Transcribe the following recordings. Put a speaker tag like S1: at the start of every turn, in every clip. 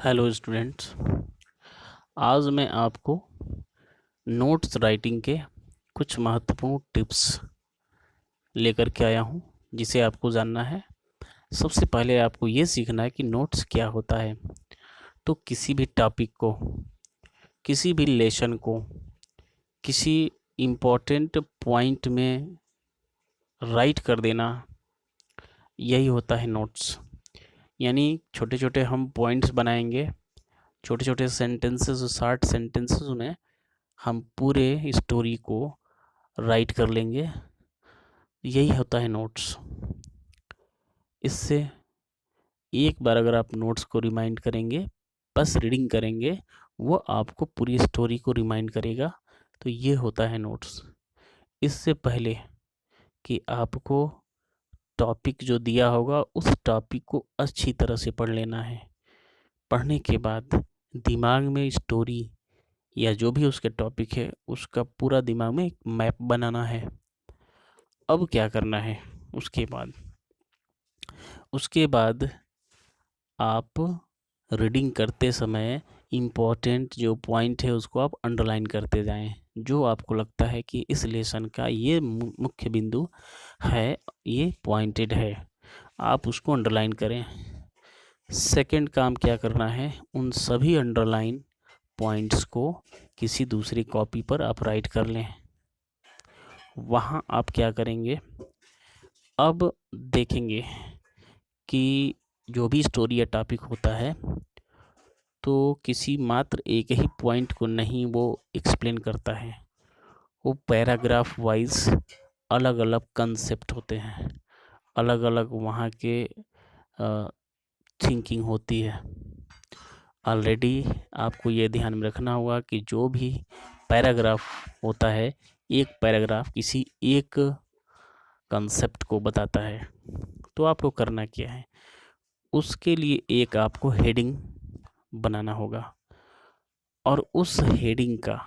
S1: Hello students. आज मैं आपको नोट्स राइटिंग के कुछ महत्वपूर्ण टिप्स लेकर के आया हूं, जिसे आपको जानना है। सबसे पहले आपको ये सीखना है कि नोट्स क्या होता है। तो किसी भी टॉपिक को, किसी भी लेसन को, किसी इम्पोर्टेंट पॉइंट में राइट कर देना, यही होता है नोट्स। यानी छोटे छोटे हम पॉइंट्स बनाएंगे, छोटे छोटे सेंटेंसेस, शॉर्ट सेंटेंसेस में हम पूरे स्टोरी को राइट कर लेंगे। यही होता है नोट्स। इससे एक बार अगर आप नोट्स को रिमाइंड करेंगे, बस रीडिंग करेंगे, वो आपको पूरी स्टोरी को रिमाइंड करेगा। तो ये होता है नोट्स। इससे पहले कि आपको टॉपिक जो दिया होगा उस टॉपिक को अच्छी तरह से पढ़ लेना है। पढ़ने के बाद दिमाग में स्टोरी या जो भी उसके टॉपिक है उसका पूरा दिमाग में एक मैप बनाना है। अब क्या करना है उसके बाद आप रीडिंग करते समय इम्पोर्टेंट जो पॉइंट है उसको आप अंडरलाइन करते जाएं। जो आपको लगता है कि इस लेसन का ये मुख्य बिंदु है, ये पॉइंटेड है, आप उसको अंडरलाइन करें। सेकंड काम क्या करना है, उन सभी अंडरलाइन पॉइंट्स को किसी दूसरी कॉपी पर आप राइट कर लें। वहाँ आप क्या करेंगे, अब देखेंगे कि जो भी स्टोरी या टॉपिक होता है तो किसी मात्र एक ही पॉइंट को नहीं वो एक्सप्लेन करता है। वो पैराग्राफ वाइज अलग अलग कंसेप्ट होते हैं, अलग अलग वहाँ के थिंकिंग होती है। ऑलरेडी आपको ये ध्यान में रखना होगा कि जो भी पैराग्राफ होता है, एक पैराग्राफ किसी एक कंसेप्ट को बताता है। तो आपको करना क्या है, उसके लिए एक आपको हेडिंग बनाना होगा और उस हेडिंग का,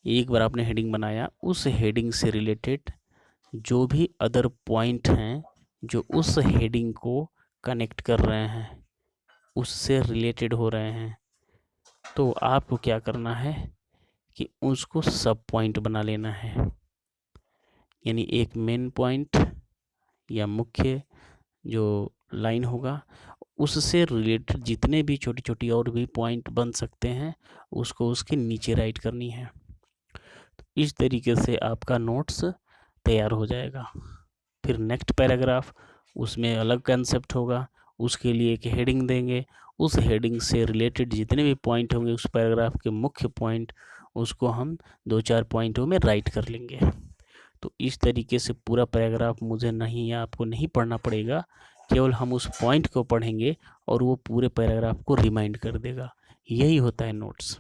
S1: एक बार आपने हेडिंग बनाया, उस हेडिंग से रिलेटेड जो भी अदर पॉइंट हैं जो उस हेडिंग को कनेक्ट कर रहे हैं, उससे रिलेटेड हो रहे हैं, तो आपको क्या करना है कि उसको सब पॉइंट बना लेना है। यानी एक मेन पॉइंट या मुख्य जो लाइन होगा, उससे रिलेटेड जितने भी छोटी छोटी और भी पॉइंट बन सकते हैं उसको उसके नीचे राइट करनी है। तो इस तरीके से आपका नोट्स तैयार हो जाएगा। फिर नेक्स्ट पैराग्राफ, उसमें अलग कंसेप्ट होगा, उसके लिए एक हेडिंग देंगे, उस हेडिंग से रिलेटेड जितने भी पॉइंट होंगे उस पैराग्राफ के मुख्य पॉइंट, उसको हम 2-4 पॉइंटों में राइट कर लेंगे। तो इस तरीके से पूरा पैराग्राफ मुझे नहीं या आपको नहीं पढ़ना पड़ेगा, केवल हम उस पॉइंट को पढ़ेंगे और वो पूरे पैराग्राफ को रिमाइंड कर देगा। यही होता है नोट्स।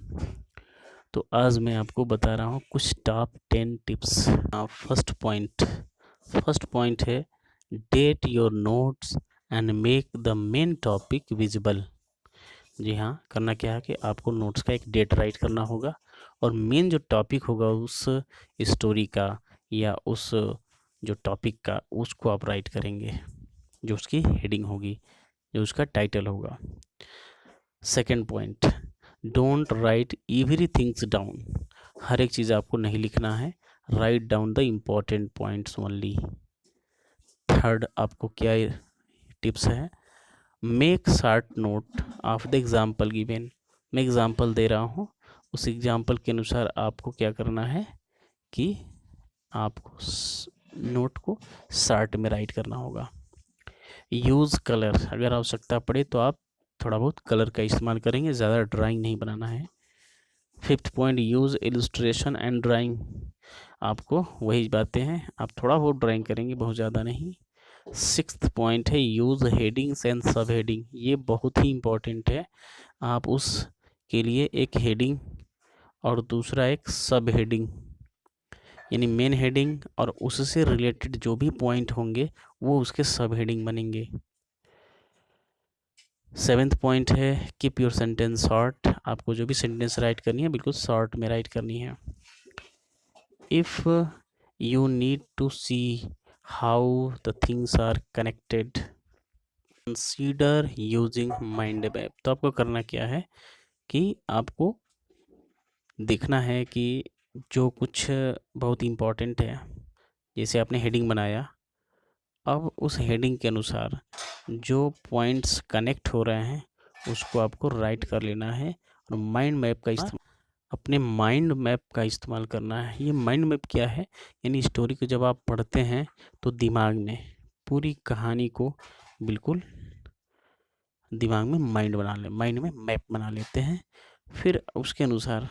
S1: तो आज मैं आपको बता रहा हूँ कुछ टॉप 10 टिप्स। फर्स्ट पॉइंट है, date your notes and make the main topic visible. जी हाँ, करना क्या है कि आपको नोट्स का एक डेट राइट करना होगा और मेन जो टॉपिक होगा उस स्टोरी का या उस जो टॉपिक का, उसको आप राइट करेंगे, जो उसकी हेडिंग होगी, जो उसका टाइटल होगा। Second point, don't write everythings down. हर एक चीज़ आपको नहीं लिखना है, write down the important points only. Third आपको क्या टिप्स है, make short note of the example given. मैं एग्जाम्पल दे रहा हूँ, उस एग्जाम्पल के अनुसार आपको क्या करना है कि आपको नोट को शॉर्ट में राइट करना होगा। यूज़ कलर, अगर आवश्यकता पड़े तो आप थोड़ा बहुत कलर का इस्तेमाल करेंगे, ज़्यादा ड्राइंग नहीं बनाना है। Fifth point, use illustration and drawing. आपको वही बातें हैं, आप थोड़ा बहुत ड्राइंग करेंगे, बहुत ज़्यादा नहीं। सिक्स्थ पॉइंट है, यूज़ हेडिंग्स एंड सब हेडिंग। ये बहुत ही इम्पोर्टेंट है। आप उस के लिए एक हेडिंग और दूसरा एक सब हेडिंग, यानी मेन हेडिंग और उससे रिलेटेड जो भी पॉइंट होंगे वो उसके सब हेडिंग बनेंगे। सेवेंथ पॉइंट है, कीप योर सेंटेंस शॉर्ट। आपको जो भी सेंटेंस राइट करनी है बिल्कुल शॉर्ट में राइट करनी है। If you need to see how the things are connected, consider using mind map. तो आपको करना क्या है कि आपको देखना है कि जो कुछ बहुत इम्पोर्टेंट है, जैसे आपने हेडिंग बनाया, अब उस हेडिंग के अनुसार जो पॉइंट्स कनेक्ट हो रहे हैं उसको आपको राइट कर लेना है और माइंड मैप का इस्तेमाल, अपने माइंड मैप का इस्तेमाल करना है। ये माइंड मैप क्या है, यानी स्टोरी को जब आप पढ़ते हैं तो दिमाग में पूरी कहानी को बिल्कुल दिमाग में माइंड में मैप बना लेते हैं। फिर उसके अनुसार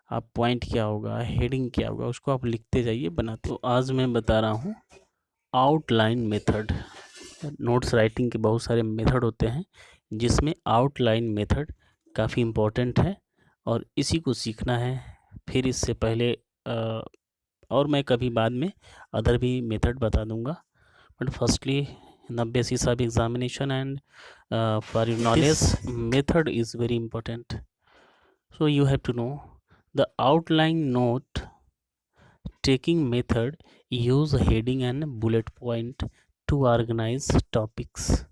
S1: आप पॉइंट क्या होगा, हेडिंग क्या होगा, उसको आप लिखते जाइए, बनाते। तो आज मैं बता रहा हूँ आउटलाइन मेथड। नोट्स राइटिंग के बहुत सारे मेथड होते हैं, जिसमें आउटलाइन मेथड काफ़ी इम्पोर्टेंट है और इसी को सीखना है। फिर इससे पहले और मैं कभी बाद में अदर भी मेथड बता दूंगा, but firstly the basis of examination and for your knowledge, this method is very important. So you have to know the outline note taking method use heading and bullet point to organize topics.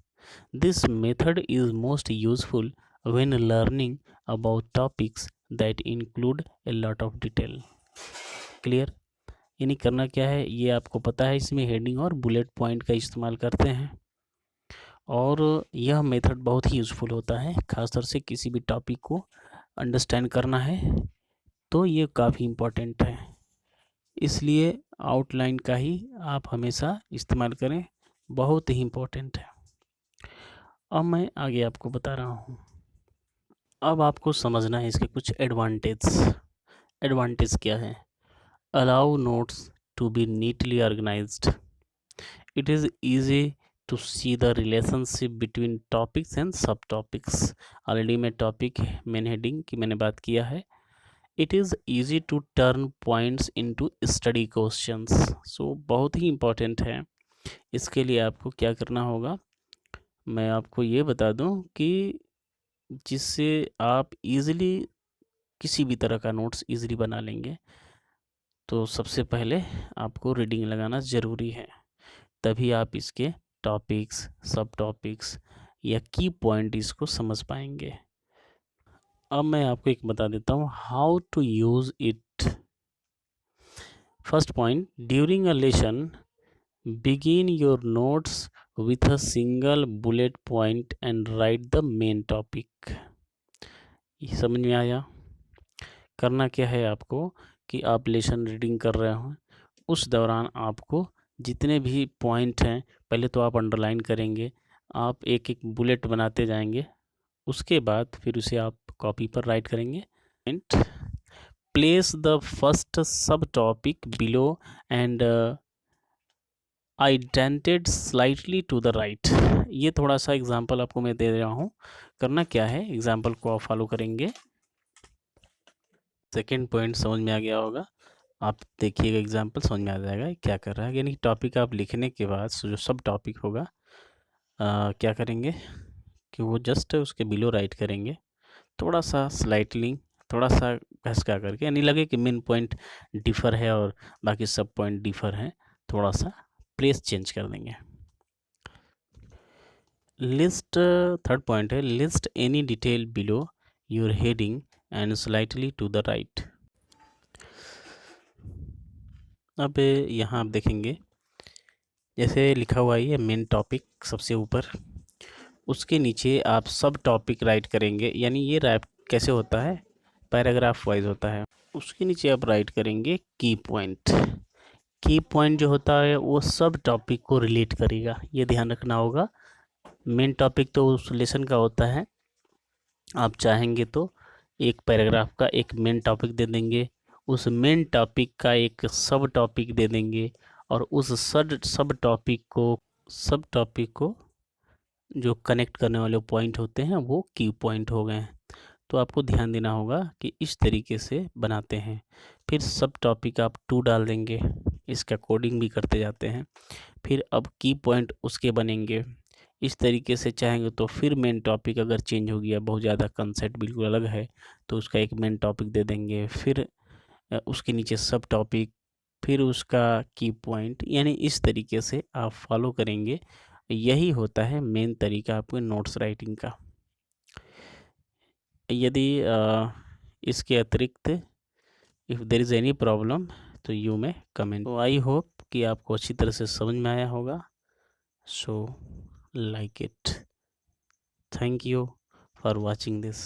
S1: This method is most useful when learning about topics that include a lot of detail. Clear? यानी करना क्या है ये आपको पता है, इसमें heading और बुलेट पॉइंट का इस्तेमाल करते हैं और यह मेथड बहुत ही यूज़फुल होता है, ख़ासतौर से किसी भी टॉपिक को अंडरस्टैंड करना है तो ये काफ़ी इम्पोर्टेंट है। इसलिए आउटलाइन का ही आप हमेशा इस्तेमाल करें, बहुत ही इम्पोर्टेंट है। अब मैं आगे आपको बता रहा हूँ। अब आपको समझना है इसके कुछ एडवांटेज क्या है। Allow notes to be neatly organised. It is easy to see the relationship between topics and subtopics. Already मैं टॉपिक मेन हेडिंग की मैंने बात किया है। It is easy to turn points into study questions. So बहुत ही important है। इसके लिए आपको क्या करना होगा, मैं आपको ये बता दूं कि जिससे आप इजीली किसी भी तरह का नोट्स इजीली बना लेंगे, तो सबसे पहले आपको रीडिंग लगाना ज़रूरी है, तभी आप इसके टॉपिक्स, सब टॉपिक्स या की पॉइंट इसको समझ पाएंगे। अब मैं आपको एक बता देता हूँ how to use it. First point, during a lesson begin your notes with a single bullet point and write the main topic. ये समझ में आया? करना क्या है आपको कि आप लेसन रीडिंग कर रहे हो, उस दौरान आपको जितने भी पॉइंट हैं पहले तो आप अंडरलाइन करेंगे, आप एक एक बुलेट बनाते जाएंगे, उसके बाद फिर उसे आप कॉपी पर राइट करेंगे। Place the first subtopic below and indented slightly to the right. ये थोड़ा सा एग्जांपल आपको मैं दे रहा हूँ। करना क्या है, एग्जांपल को आप फॉलो करेंगे। सेकेंड पॉइंट समझ में आ गया होगा, आप देखिएगा एग्जांपल समझ में आ जाएगा क्या कर रहा है। यानी टॉपिक आप लिखने के बाद जो सब टॉपिक होगा क्या करेंगे कि वो जस्ट उसके बिलो राइट करेंगे, थोड़ा सा स्लाइटली, थोड़ा सा घसका करके, यानी लगे कि मेन पॉइंट डिफ़र है और बाकी सब पॉइंट डिफ़र हैं, थोड़ा सा प्लेस चेंज कर देंगे। लिस्ट, थर्ड पॉइंट है list any detail below your heading and slightly to the right. अब यहाँ आप देखेंगे जैसे लिखा हुआ है मेन टॉपिक सबसे ऊपर, उसके नीचे आप सब टॉपिक राइट करेंगे, यानी ये राइट कैसे होता है, पैराग्राफ वाइज होता है। उसके नीचे आप राइट करेंगे की पॉइंट। की पॉइंट जो होता है वो सब टॉपिक को रिलेट करेगा, ये ध्यान रखना होगा। मेन टॉपिक तो उस लेसन का होता है, आप चाहेंगे तो एक पैराग्राफ का एक मेन टॉपिक दे देंगे, उस मेन टॉपिक का एक सब टॉपिक दे देंगे और उस सब टॉपिक को जो कनेक्ट करने वाले पॉइंट होते हैं वो की पॉइंट हो गए। तो आपको ध्यान देना होगा कि इस तरीके से बनाते हैं। फिर सब टॉपिक आप 2 डाल देंगे, इसका कोडिंग भी करते जाते हैं। फिर अब की पॉइंट उसके बनेंगे इस तरीके से। चाहेंगे तो फिर मेन टॉपिक अगर चेंज हो गया, बहुत ज़्यादा कंसेप्ट बिल्कुल अलग है, तो उसका एक मेन टॉपिक दे देंगे, फिर उसके नीचे सब टॉपिक, फिर उसका की पॉइंट, यानी इस तरीके से आप फॉलो करेंगे। यही होता है मेन तरीका आपके नोट्स राइटिंग का। यदि इसके अतिरिक्त if there is any problem तो यू में कमेंट। तो आई होप कि आपको अच्छी तरह से समझ में आया होगा। So like it. Thank you for watching this.